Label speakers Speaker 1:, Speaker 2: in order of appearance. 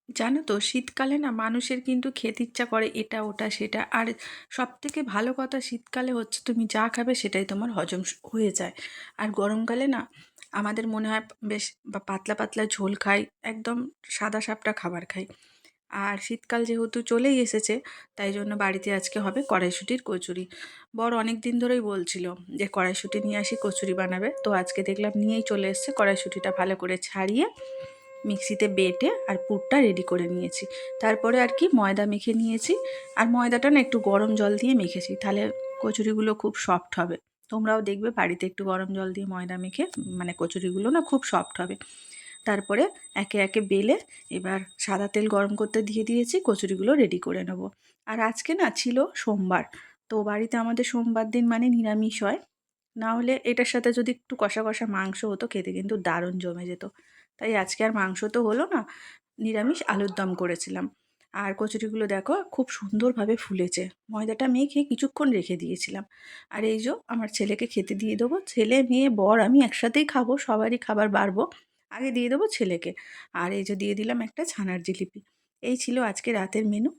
Speaker 1: জানো তো শীতকালে না মানুষের কিন্তু খেতে ইচ্ছা করে এটা ওটা সেটা। আর সব থেকে ভালো কথা শীতকালে হচ্ছে তুমি যা খাবে সেটাই তোমার হজম হয়ে যায়। আর গরমকালে না আমাদের মনে হয় বেশ পাতলা পাতলা ঝোল খাই, একদম সাদা সাপটা খাবার খাই। আর শীতকাল যেহেতু চলেই এসেছে, তাই জন্য বাড়িতে আজকে হবে কড়াইশুঁটির কচুরি। বড় অনেক দিন ধরেই বলছিল যে কড়াইশুঁটি নিয়ে আসি কচুরি বানাবে, তো আজকে দেখলাম নিয়েই চলে এসেছে। কড়াইশুঁটিটা ভালো করে ছাড়িয়ে মিক্সিতে বেটে আর পুরটা রেডি করে নিয়েছি। তারপরে আর কি ময়দা মেখে নিয়েছি। আর ময়দাটা না একটু গরম জল দিয়ে মেখেছি, তাহলে কচুরিগুলো খুব সফট হবে। তোমরাও দেখবে বাড়িতে একটু গরম জল দিয়ে ময়দা মেখে, মানে কচুরিগুলো না খুব সফট হবে। তারপরে একে একে বেলে এবার সাদা তেল গরম করতে দিয়ে দিয়েছি, কচুরিগুলো রেডি করে নেব। আর আজকে না ছিল সোমবার, তো বাড়িতে আমাদের সোমবার দিন মানে নিরামিষ হয়। না হলে এটার সাথে যদি একটু কষা কষা মাংস হতো, খেতে কিন্তু দারুণ জমে যেত। তাই আজকে আর মাংস তো হলো না, নিরামিষ আলুর দম করেছিলাম। আর কচুরিগুলো দেখো খুব সুন্দরভাবে ফুলেছে। ময়দাটা মেখে কিছুক্ষণ রেখে দিয়েছিলাম। আর এই যে আমার ছেলেকে খেতে দিয়ে দেবো, ছেলে মেয়ে বর আমি একসাথেই খাবো, সবারই খাবার বাড়বো। আগে দিয়ে দেবো ছেলেকে। আর এই যে দিয়ে দিলাম একটা ছানার জিলিপি। এই ছিল আজকে রাতের মেনু।